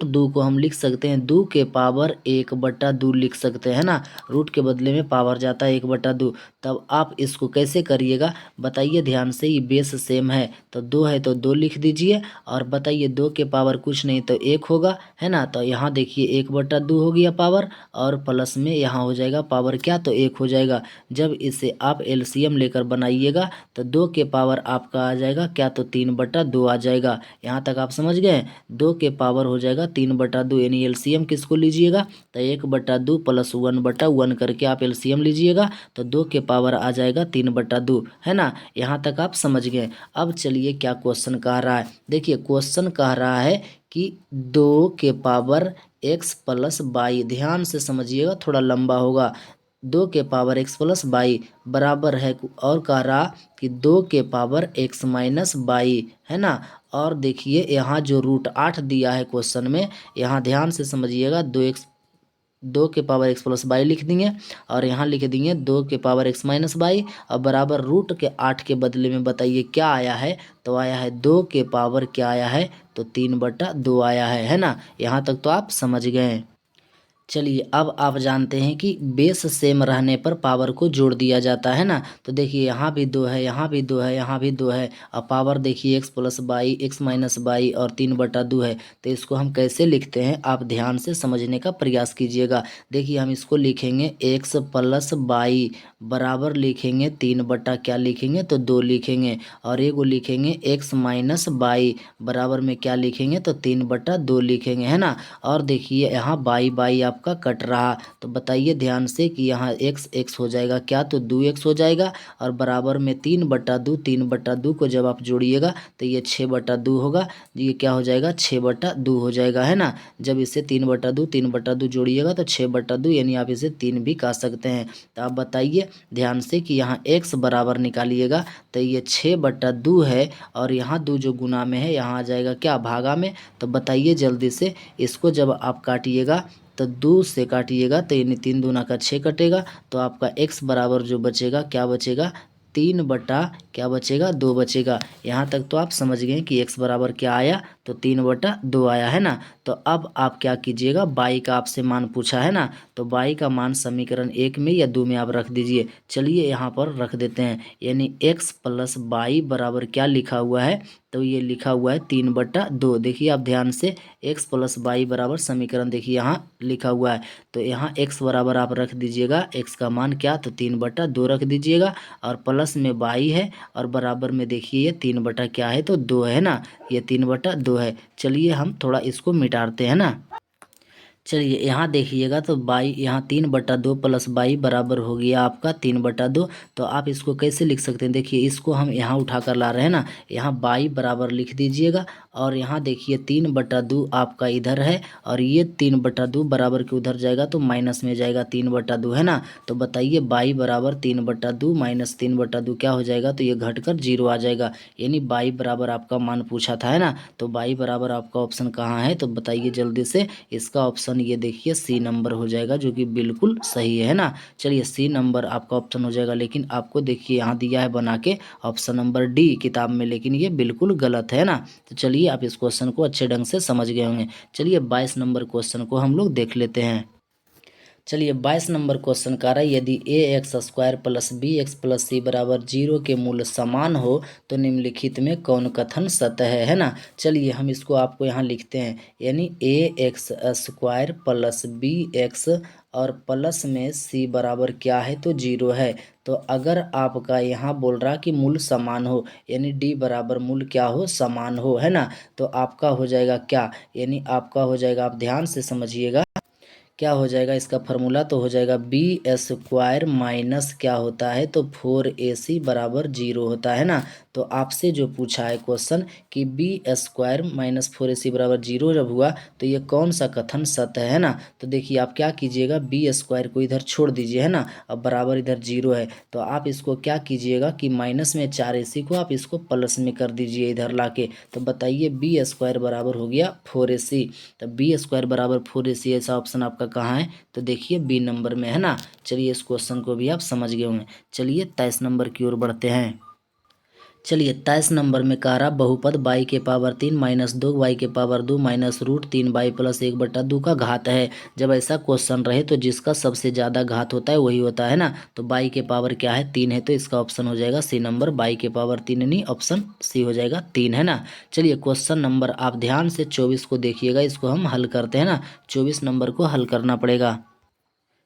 2 को हम लिख सकते हैं 2 के पावर 1/2 लिख सकते हैं ना, रूट के बदले में पावर जाता है 1/2। तब आप इसको कैसे करिएगा बताइए ध्यान से, ये बेस सेम है तो 2 है तो 2 लिख दीजिए और बताइए 2 के पावर कुछ नहीं तो 1 होगा, है ना। तो यहाँ देखिए 1/2 हो गया पावर और प्लस में यहाँ हो जाएगा पावर क्या, तो 1 हो जाएगा। जब इसे आप एलसीएम लेकर बनाइएगा तो 2 के पावर आपका आ जाएगा क्या, तो 3/2 आ जाएगा। यहाँ तक आप समझ गए, 2 के पावर हो जाएगा 3/2, यानी एलसीएम किसको लीजिएगा, तो 1/2 प्लस 1/1 करके आप एलसीएम लीजिएगा तो 2 के पावर आ जाएगा 3/2, है ना। यहाँ तक आप समझ गए। अब चलिए क्या क्वेश्चन कह रहा है, देखिए क्वेश्चन कह रहा है कि 2 के पावर x प्लस बाई, ध्यान से समझिएगा थोड़ा लंबा होगा। 2 के पावर x प्लस बाई बराबर है, और कह रहा कि 2 के पावर x माइनस बाई, है ना। और देखिए यहाँ जो √8 दिया है क्वेश्चन में, यहाँ ध्यान से समझिएगा 2 के पावर x प्लस बाई लिख देंगे और यहाँ लिख देंगे 2 के पावर x माइनस बाई और बराबर √8 के बदले में बताइए क्या आया है, तो आया है 2 के पावर क्या आया है, तो 3/2 आया है ना। यहाँ तक तो आप समझ गए। चलिए अब आप जानते हैं कि बेस सेम रहने पर पावर को जोड़ दिया जाता है ना। तो देखिए यहाँ भी 2 है, यहाँ भी 2 है, यहाँ भी 2 है। अब पावर देखिए x plus by, x minus by और 3/2 है। तो इसको हम कैसे लिखते हैं आप ध्यान से समझने का प्रयास कीजिएगा। देखिए हम इसको लिखेंगे x प्लस बाई बराबर लिखेंगे 3 क्या लिखेंगे, तो 2 लिखेंगे और एगो लिखेंगे x माइनस बाई बराबर में क्या लिखेंगे, तो 3/2 लिखेंगे, है ना। और देखिए यहाँ बाई बाई आपका कट रहा, तो बताइए ध्यान से कि यहाँ x x हो जाएगा क्या, तो 2x हो जाएगा और बराबर में 3/2, 3/2 को जब आप जोड़िएगा तो ये 6/2 होगा, ये क्या हो जाएगा 6/2 हो जाएगा, है ना। जब इसे 3/2 जोड़िएगा तो 6/2, यानी आप इसे 3 भी कह सकते हैं। तो आप बताइए ध्यान से कि यहाँ x बराबर निकालिएगा तो ये 6/2 है और यहाँ 2 जो गुना में है यहाँ आ जाएगा क्या, भागा में। तो बताइए जल्दी से, इसको जब आप काटिएगा तो 2 से काटिएगा तो यानी 3 दूना का 6 कटेगा, तो आपका x बराबर जो बचेगा क्या बचेगा, 3 क्या बचेगा 2 बचेगा। यहाँ तक तो आप समझ गए कि x बराबर क्या आया, तो 3/2 आया, है ना। तो अब आप क्या कीजिएगा, बाई का आपसे मान पूछा है ना, तो बाई का मान समीकरण 1 में या 2 में आप रख दीजिए। चलिए यहाँ पर रख देते हैं, यानी x प्लस बाई बराबर क्या लिखा हुआ है, तो ये लिखा हुआ है 3/2। देखिए आप ध्यान से, x प्लस बाई बराबर समीकरण देखिए यहाँ लिखा हुआ है, तो यहाँ x बराबर आप रख दीजिएगा, x का मान क्या, तो 3/2 रख दीजिएगा और प्लस में बाई है और बराबर में देखिए ये 3 क्या है, तो 2 है ना, ये 3/2 है। चलिए हम थोड़ा इसको मिटाते हैं ना। चलिए यहाँ देखिएगा तो बाई यहाँ 3/2 प्लस बाई बराबर हो गया आपका 3/2। तो आप इसको कैसे लिख सकते हैं, देखिए इसको हम यहाँ उठा कर ला रहे हैं ना, यहाँ बाई बराबर लिख दीजिएगा। और यहाँ देखिए 3/2 आपका इधर है और ये 3/2 बराबर के उधर जाएगा तो माइनस में जाएगा 3/2 है ना। तो बताइए बाई बराबर 3/2 माइनस 3/2 क्या हो जाएगा, तो ये घटकर 0 आ जाएगा। यानी बाई बराबर आपका मान पूछा था है ना, तो बाई बराबर आपका ऑप्शन कहाँ है, तो बताइए जल्दी से। इसका ऑप्शन ये देखिए सी नंबर हो जाएगा, जो कि बिल्कुल सही है ना। चलिए सी नंबर आपका ऑप्शन हो जाएगा, लेकिन आपको देखिए यहाँ दिया है बना के ऑप्शन नंबर डी किताब में, लेकिन ये बिल्कुल गलत है ना। तो चलिए आप इस क्वेश्चन को अच्छे ढंग से समझ गए होंगे। चलिए 22 नंबर क्वेश्चन को हम लोग देख लेते हैं। चलिए 22 नंबर क्वेश्चन का रहा है, यदि a x square plus b x plus c बराबर 0 के मूल्य समान हो तो निम्नलिखित में कौन कथन सत्य है ना। चलिए हम इसको आपको यहाँ लिखते हैं, यानी a x square plus b x और प्लस में सी बराबर क्या है, तो 0 है। तो अगर आपका यहाँ बोल रहा कि मूल समान हो, यानी डी बराबर मूल क्या हो, समान हो है ना, तो आपका हो जाएगा क्या, यानी आपका हो जाएगा, आप ध्यान से समझिएगा क्या हो जाएगा इसका फॉर्मूला, तो हो जाएगा बी स्क्वायर माइनस क्या होता है, तो 4ac बराबर 0 होता है ना। तो आपसे जो पूछा है क्वेश्चन कि बी स्क्वायर माइनस 4ac बराबर 0 जब हुआ तो ये कौन सा कथन सत्य है ना। तो देखिए आप क्या कीजिएगा, बी स्क्वायर को इधर छोड़ दीजिए है ना, अब बराबर इधर 0 है, तो आप इसको क्या कीजिएगा कि माइनस में 4ac को आप इसको प्लस में कर दीजिए इधर लाके। तो बताइए बी स्क्वायर बराबर हो गया 4ac। तो बी स्क्वायर बराबर 4ac ऐसा ऑप्शन आपका कहाँ है, तो देखिए बी नंबर में है ना। चलिए इस क्वेश्चन को भी आप समझ गए होंगे। चलिए 23 नंबर की ओर बढ़ते हैं। चलिए 23 नंबर में कह रहा बहुपद y के पावर 3 माइनस 2 y के power 2 minus root 3y plus 1/2 का घात है। जब ऐसा क्वेश्चन रहे तो जिसका सबसे ज़्यादा घात होता है वही होता है ना। तो y के पावर क्या है, 3 है, तो इसका ऑप्शन हो जाएगा सी नंबर, y के पावर 3 नहीं, ऑप्शन सी हो जाएगा 3 है ना। चलिए क्वेश्चन नंबर आप ध्यान से 24 को देखिएगा, इसको हम हल करते हैं ना, 24 नंबर को हल करना पड़ेगा।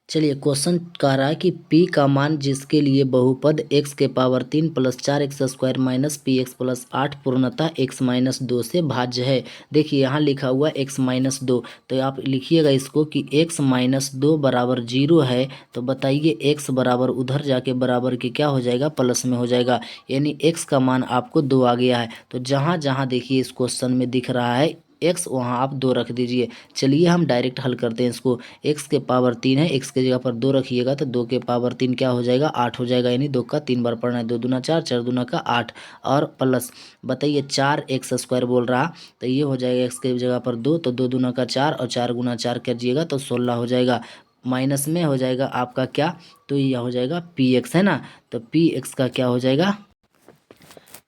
चलिए क्वेश्चन कह रहा है कि p का मान जिसके लिए बहुपद x के power 3 plus 4x square minus P x plus 8 पूर्णतः x माइनस 2 से भाज्य है। देखिए यहाँ लिखा हुआ x माइनस 2, तो आप लिखिएगा इसको कि x माइनस 2 बराबर 0 है। तो बताइए x बराबर उधर जाके बराबर के क्या हो जाएगा, प्लस में हो जाएगा, यानी x का मान आपको 2 आ गया है। तो जहाँ जहाँ देखिए इस क्वेश्चन में दिख रहा है x, वहाँ आप 2 रख दीजिए। चलिए हम डायरेक्ट हल करते हैं इसको। x के पावर 3 है, x के जगह पर 2 रखिएगा तो 2 के पावर 3 क्या हो जाएगा, 8 हो जाएगा, यानी 2 का 3 बार पढ़ना है, 2 दूना 4, 4 दूना का 8, और प्लस बताइए 4x स्क्वायर बोल रहा, तो ये हो जाएगा x के जगह पर 2, तो 2 दूना का 4 और 4 गुना 4 करिएगा तो 16 हो जाएगा। माइनस में हो जाएगा आपका क्या, तो यह हो जाएगा px है ना। तो px का क्या हो जाएगा,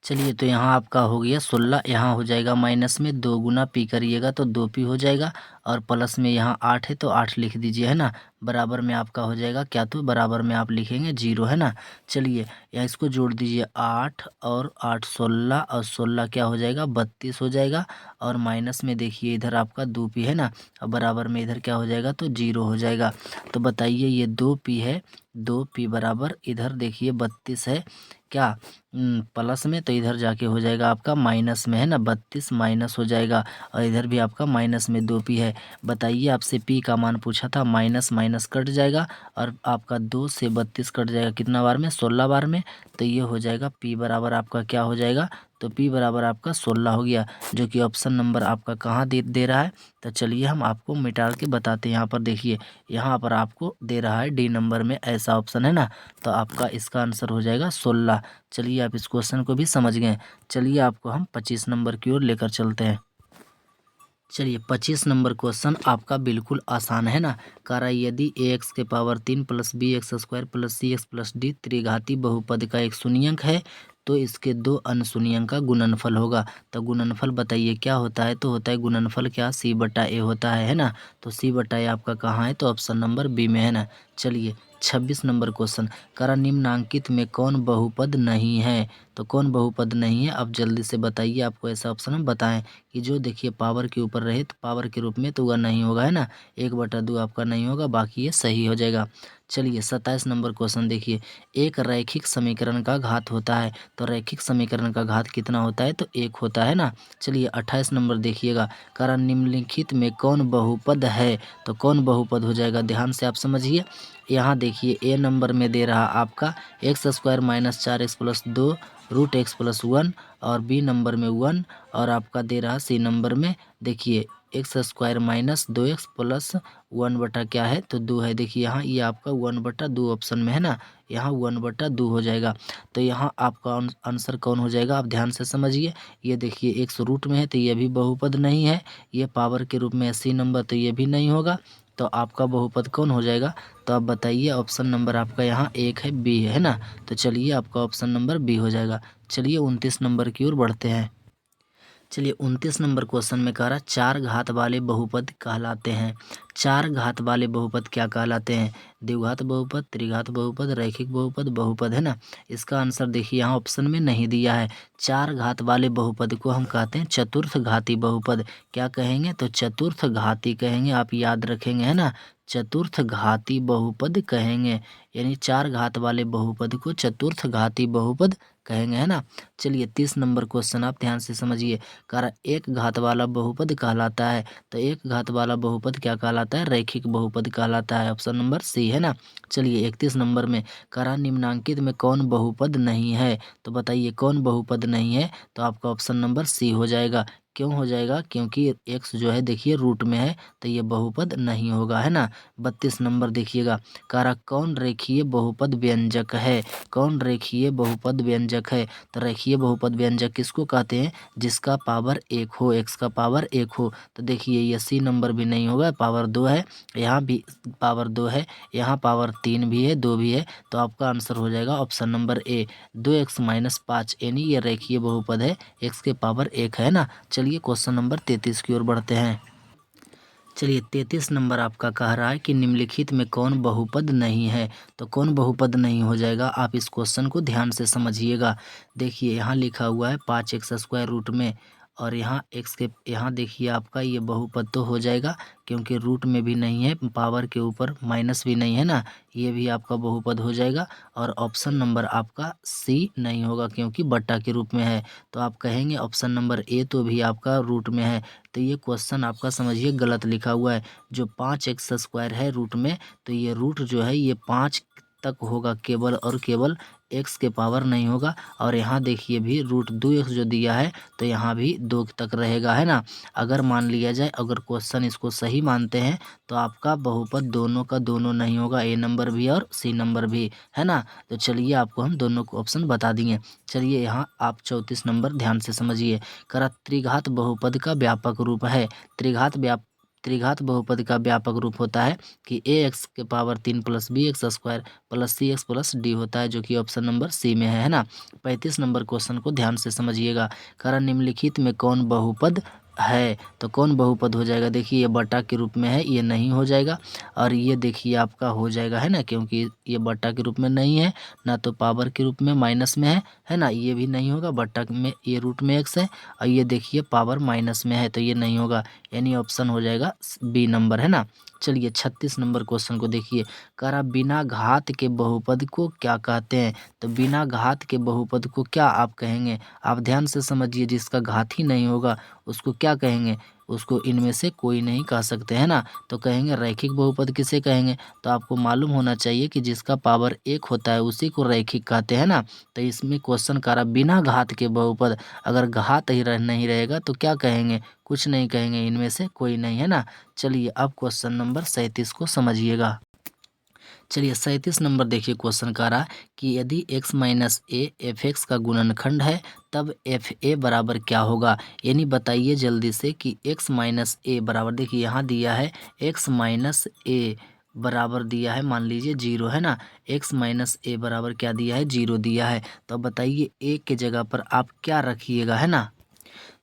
चलिए तो यहाँ आपका हो गया 16, यहाँ हो जाएगा माइनस में 2 गुना पी करिएगा तो 2p हो जाएगा, और प्लस में यहाँ 8 है तो 8 लिख दीजिए है ना। बराबर में आपका हो जाएगा क्या, तो बराबर में आप लिखेंगे 0 है ना। चलिए यहाँ इसको जोड़ दीजिए, 8 और 8 16, और 16 क्या हो जाएगा 32 हो जाएगा, और माइनस में देखिए इधर आपका 2p है ना, और बराबर में इधर क्या हो जाएगा, तो 0 हो जाएगा। तो बताइए ये 2p है, 2p बराबर इधर देखिए 32 है क्या, प्लस में, तो इधर जाके हो जाएगा आपका माइनस में है ना, 32 माइनस हो जाएगा, और इधर भी आपका माइनस में 2p है। बताइए आपसे p का मान पूछा था, माइनस माइनस कट जाएगा और आपका 2 से 32 कट जाएगा कितना बार में, 16 बार में। तो ये हो जाएगा p बराबर आपका क्या हो जाएगा, तो p बराबर आपका 16 हो गया, जो कि ऑप्शन नंबर आपका कहाँ दे रहा है। तो चलिए हम आपको मिटा के बताते हैं। यहाँ पर देखिए, यहाँ पर आपको दे रहा है डी नंबर में ऐसा ऑप्शन है ना, तो आपका इसका आंसर हो जाएगा 16। चलिए आप इस क्वेश्चन को भी समझ गए। चलिए आपको हम 25 नंबर की ओर लेकर चलते हैं। चलिए 25 नंबर क्वेश्चन आपका बिल्कुल आसान है ना। कह रहा है यदि ए एक्स के power 3 plus b x square plus c x plus d त्रिघाती बहुपद का एक शून्यंक है तो इसके 2 अनुशून्यंक का गुणनफल होगा। तो गुणनफल बताइए क्या होता है, तो होता है गुणनफल क्या, सी बटा ए होता है ना। तो सी बटा ए आपका कहाँ है, तो ऑप्शन नंबर बी में है ना। चलिए 26 नंबर क्वेश्चन, करा निम्नांकित में कौन बहुपद नहीं है। तो कौन बहुपद नहीं है, अब जल्दी से बताइए। आपको ऐसा ऑप्शन हम बताएं कि जो देखिए पावर के ऊपर रहे तो पावर के रूप में तो वह नहीं होगा है ना, 1/2 आपका नहीं होगा, बाकी ये सही हो जाएगा। चलिए 27 नंबर क्वेश्चन देखिए, एक रैखिक समीकरण का घात होता है, तो रैखिक समीकरण का घात कितना होता है, तो 1 होता है ना। चलिए 28 नंबर देखिएगा, कारण निम्नलिखित में कौन बहुपद है, तो कौन बहुपद हो जाएगा, ध्यान से आप समझिए। यहाँ देखिए ए नंबर में दे रहा आपका x² - 4x + 2 √x + 1, और बी नंबर में 1, और आपका दे रहा सी नंबर में देखिए x² - 2x + 1 बटा क्या है, तो 2 है। देखिए यहाँ ये आपका 1/2 ऑप्शन में है ना, यहाँ 1/2 हो जाएगा। तो यहाँ आपका आंसर कौन हो जाएगा, आप ध्यान से समझिए। ये देखिए x रूट में है तो ये भी बहुपद नहीं है, ये पावर के रूप में है सी नंबर, तो ये भी नहीं होगा। तो आपका बहुपद कौन हो जाएगा, तो आप बताइए। ऑप्शन नंबर आपका यहाँ 1 है, बी है ना। तो चलिए आपका ऑप्शन नंबर बी हो जाएगा। चलिए 29 नंबर की ओर बढ़ते हैं। चलिए 29 नंबर क्वेश्चन में कह रहा चार घात वाले बहुपद कहलाते हैं। चार घात वाले बहुपद क्या कहलाते हैं, द्विघात बहुपद, त्रिघात बहुपद, रैखिक बहुपद, बहुपद है ना। इसका आंसर देखिए यहाँ ऑप्शन में नहीं दिया है। चार घात वाले बहुपद को हम कहते हैं चतुर्थ घाती बहुपद। क्या कहेंगे, तो चतुर्थ घाती कहेंगे, आप याद रखेंगे है ना, चतुर्थ घाती बहुपद कहेंगे। यानी चार घात वाले बहुपद को चतुर्थ घाती बहुपद कहेंगे है ना। चलिए 30 नंबर क्वेश्चन आप ध्यान से समझिए। कारण एक घात वाला बहुपद कहलाता है, तो एक घात वाला बहुपद क्या कहलाता है, रैखिक बहुपद कहलाता है। ऑप्शन नंबर सी है ना। चलिए 31 नंबर में कारण निम्नांकित में कौन बहुपद नहीं है, तो बताइए कौन बहुपद नहीं है, तो आपका ऑप्शन नंबर सी हो जाएगा। क्यों हो जाएगा, क्योंकि x जो है देखिए रूट में है, तो ये बहुपद नहीं होगा है ना। 32 नंबर देखिएगा, कारक कौन रेखीय बहुपद व्यंजक है, कौन रेखीय बहुपद व्यंजक है, तो रेखीय बहुपद व्यंजक किसको कहते हैं, जिसका पावर 1 हो, x का पावर 1 हो। तो देखिए ये सी नंबर भी नहीं होगा, पावर 2 है, यहाँ भी पावर 2 है, यहाँ पावर 3 भी है, 2 भी है। तो आपका आंसर हो जाएगा ऑप्शन नंबर ए, 2x - 5, यानी ये रेखीय बहुपद है, x के पावर 1 है ना। चलिए क्वेश्चन नंबर 33 की ओर बढ़ते हैं। चलिए 33 नंबर आपका कह रहा है कि निम्नलिखित में कौन बहुपद नहीं है, तो कौन बहुपद नहीं हो जाएगा, आप इस क्वेश्चन को ध्यान से समझिएगा। देखिए यहाँ लिखा हुआ है 5x² रूट में, और यहाँ x के यहाँ देखिए आपका ये बहुपद तो हो जाएगा, क्योंकि रूट में भी नहीं है, पावर के ऊपर माइनस भी नहीं है ना, ये भी आपका बहुपद हो जाएगा। और ऑप्शन नंबर आपका सी नहीं होगा, क्योंकि बट्टा के रूप में है। तो आप कहेंगे ऑप्शन नंबर ए तो भी आपका रूट में है। तो ये क्वेश्चन आपका समझिए गलत लिखा हुआ है। जो 5x² है रूट में, तो ये रूट जो है ये 5 तक होगा केवल और केवल, x के पावर नहीं होगा। और यहाँ देखिए भी रूट 2x जो दिया है, तो यहाँ भी 2 तक रहेगा है ना। अगर मान लिया जाए, अगर क्वेश्चन इसको सही मानते हैं, तो आपका बहुपद दोनों का दोनों नहीं होगा, ए नंबर भी और सी नंबर भी है ना। तो चलिए आपको हम दोनों को ऑप्शन बता दिए। चलिए यहाँ आप 34 नंबर ध्यान से समझिए। करा त्रिघात बहुपद का व्यापक रूप है, त्रिघात बहुपद का व्यापक रूप होता है कि ax के पावर 3 + bx² + cx + d होता है, जो कि ऑप्शन नंबर सी में है ना। 35 नंबर क्वेश्चन को ध्यान से समझिएगा। कारण निम्नलिखित में कौन बहुपद है, तो कौन बहुपद हो जाएगा, देखिए ये बटा के रूप में है, ये नहीं हो जाएगा। और ये देखिए आपका हो जाएगा है ना, क्योंकि ये बटा के रूप में नहीं है ना, तो पावर के रूप में माइनस में है ना, ये भी नहीं होगा। बटा में ये रूट में x है, और ये देखिए पावर माइनस में है, तो ये नहीं होगा, यानी ऑप्शन हो जाएगा बी नंबर है ना। चलिए 36 नंबर क्वेश्चन को देखिए। करा बिना घात के बहुपद को क्या कहते हैं, तो बिना घात के बहुपद को क्या आप कहेंगे, आप ध्यान से समझिए। जिसका घात ही नहीं होगा उसको क्या कहेंगे, उसको इनमें से कोई नहीं कह सकते है ना। तो कहेंगे रैखिक बहुपद किसे कहेंगे, तो आपको मालूम होना चाहिए कि जिसका पावर 1 होता है उसी को रैखिक कहते हैं ना। तो इसमें क्वेश्चन करा बिना घात के बहुपद, अगर घात ही नहीं रहेगा तो क्या कहेंगे, कुछ नहीं कहेंगे, इनमें से कोई नहीं है ना। चलिए अब क्वेश्चन नंबर 37 को समझिएगा। चलिए 37 नंबर देखिए, क्वेश्चन कह रहा कि यदि x - a f(x) का गुणनखंड है, तब fa बराबर क्या होगा। यानी बताइए जल्दी से कि x - a बराबर, देखिए यहाँ दिया है x - a बराबर दिया है, मान लीजिए 0 है ना। x - a बराबर क्या दिया है, 0 दिया है। तो अब बताइए a के जगह पर आप क्या रखिएगा है ना।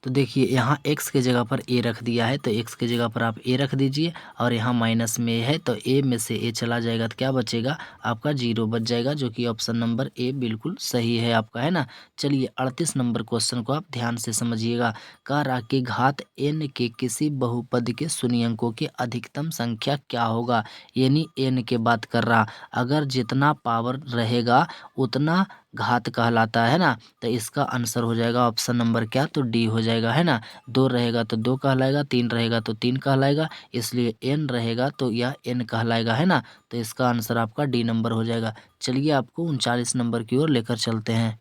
तो देखिए यहाँ x के जगह पर a रख दिया है, तो x के जगह पर आप a रख दीजिए और यहाँ माइनस में a है तो a में से a चला जाएगा तो क्या बचेगा आपका 0 बच जाएगा, जो कि ऑप्शन नंबर ए बिल्कुल सही है आपका, है ना। चलिए 38 नंबर क्वेश्चन को आप ध्यान से समझिएगा। कह रहा कि घात n के किसी बहुपद के शून्यंकों की अधिकतम संख्या क्या होगा, यानी n के बात कर रहा। अगर जितना पावर रहेगा उतना घात कहलाता है ना, तो इसका आंसर हो जाएगा ऑप्शन नंबर क्या, तो डी हो जाएगा, है ना। 2 रहेगा तो 2 कहलाएगा, 3 रहेगा तो 3 कहलाएगा, इसलिए n रहेगा तो यह n कहलाएगा, है ना। तो इसका आंसर आपका डी नंबर हो जाएगा। चलिए आपको 39 नंबर की ओर लेकर चलते हैं।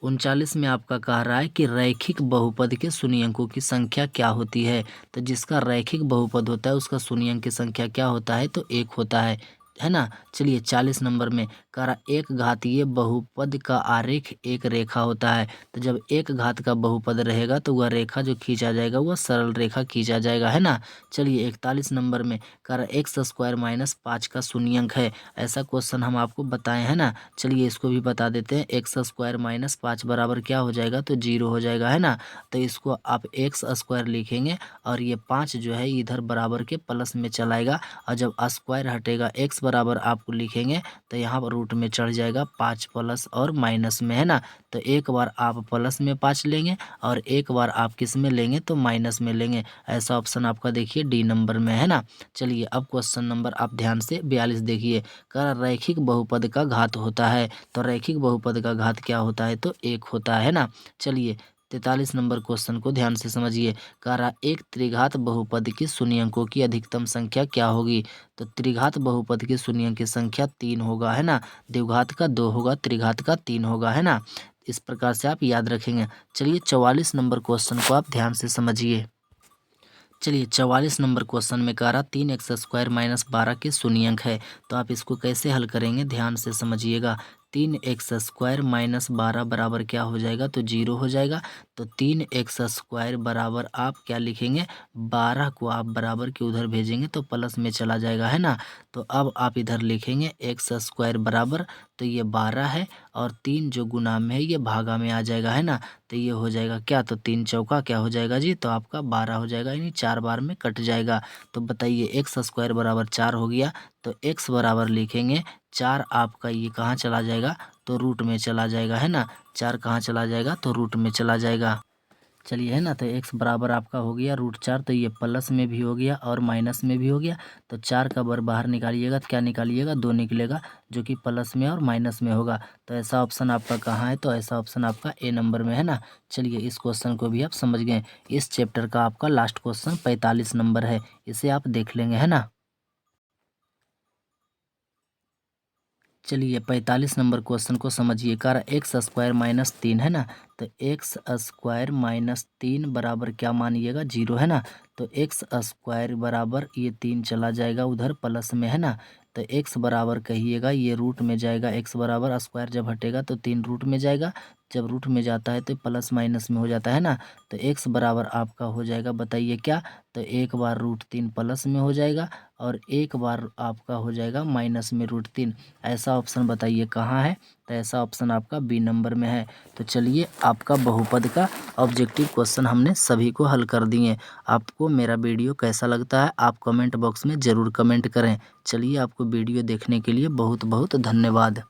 39 में आपका कह रहा है कि रैखिक बहुपद के शून्यंकों की संख्या क्या होती है। तो जिसका रैखिक बहुपद होता है उसका शून्यंक की संख्या क्या होता है, तो 1 होता है ना। चलिए 40 नंबर में कह रहा एक घातीय बहुपद का आरेख एक रेखा होता है। तो जब एक घात का बहुपद रहेगा तो वह रेखा जो खींचा जाएगा वह सरल रेखा खींचा जाएगा, है ना। चलिए 41 नंबर में कह रहा एक्स स्क्वायर माइनस 5 का शून्यंक है। ऐसा क्वेश्चन हम आपको बताए हैं ना। चलिए इसको भी बता देते हैं। एक्स स्क्वायर माइनस 5 बराबर क्या हो जाएगा, तो 0 हो जाएगा, है ना। तो इसको आप एक्स स्क्वायर लिखेंगे और ये 5 जो है इधर बराबर के प्लस में चलाएगा, और जब स्क्वायर हटेगा एक्स बराबर आपको लिखेंगे तो यहाँ पर रूट में चढ़ जाएगा 5 प्लस और माइनस में, है ना। तो एक बार आप प्लस में 5 लेंगे और एक बार आप किस में लेंगे, तो माइनस में लेंगे। ऐसा ऑप्शन आपका देखिए डी नंबर में, है ना। चलिए अब क्वेश्चन नंबर आप ध्यान से 42 देखिए। कह रैखिक बहुपद का घात होता है। तो रैखिक बहुपद का घात क्या होता है, तो 1 होता है ना। चलिए 43 नंबर क्वेश्चन को ध्यान से समझिए। कह रहा एक त्रिघात बहुपद के शून्यंकों की अधिकतम संख्या क्या होगी। तो त्रिघात बहुपद के शून्यंक की संख्या 3 होगा, है ना। द्विघात का 2 होगा, त्रिघात का 3 होगा, है ना। इस प्रकार से आप याद रखेंगे। चलिए 44 नंबर क्वेश्चन को आप ध्यान से समझिए। चलिए 44 नंबर क्वेश्चन में कह रहा 3x स्क्वायर माइनस 12 के शून्यंक है। तो आप इसको कैसे हल करेंगे, ध्यान से समझिएगा। 3x स्क्वायर माइनस 12 बराबर क्या हो जाएगा, तो 0 हो जाएगा। तो 3x स्क्वायर बराबर आप क्या लिखेंगे, 12 को आप बराबर के उधर भेजेंगे तो प्लस में चला जाएगा, है ना। तो अब आप इधर लिखेंगे एक्स स्क्वायर बराबर, तो ये 12 है और 3 जो गुना में है ये भागा में आ जाएगा, है ना। तो ये हो जाएगा क्या, तो 3 चौका क्या हो जाएगा जी, तो आपका 12 हो जाएगा, यानी 4 बार में कट जाएगा। तो बताइए एक्स स्क्वायर बराबर 4 हो गया, तो एक्स बराबर लिखेंगे 4, आपका ये कहाँ चला जाएगा, तो रूट में चला जाएगा, है ना। 4 कहाँ चला जाएगा, तो रूट में चला जाएगा। चलिए, है ना। तो एक्स बराबर आपका हो गया √4, तो ये प्लस में भी हो गया और माइनस में भी हो गया। तो 4 का बर बाहर निकालिएगा तो क्या निकालिएगा, 2 निकलेगा, जो कि प्लस में और माइनस में होगा। तो ऐसा ऑप्शन आपका कहाँ है, तो ऐसा ऑप्शन आपका ए नंबर में, है ना। चलिए इस क्वेश्चन को भी आप समझ गए। इस चैप्टर का आपका लास्ट क्वेश्चन 45 नंबर है, इसे आप देख लेंगे, है ना। चलिए 45 नंबर क्वेश्चन को समझिए। कर एक्स स्क्वायर माइनस 3, है ना। तो एक्स स्क्वायर माइनस 3 बराबर क्या मानिएगा, 0, है ना। तो एक्स स्क्वायर बराबर ये 3 चला जाएगा उधर प्लस में, है ना। तो एक्स बराबर कहिएगा, ये रूट में जाएगा, एक्स बराबर स्क्वायर जब हटेगा तो 3 रूट में जाएगा, जब रूट में जाता है तो प्लस माइनस में हो जाता है ना। तो एक्स बराबर आपका हो जाएगा, बताइए क्या, तो एक बार √3 प्लस में हो जाएगा और एक बार आपका हो जाएगा माइनस में √3। ऐसा ऑप्शन बताइए कहाँ है, तो ऐसा ऑप्शन आपका बी नंबर में है। तो चलिए आपका बहुपद का ऑब्जेक्टिव क्वेश्चन हमने सभी को हल कर दिए। आपको मेरा वीडियो कैसा लगता है आप कमेंट बॉक्स में ज़रूर कमेंट करें। चलिए आपको वीडियो देखने के लिए बहुत बहुत धन्यवाद।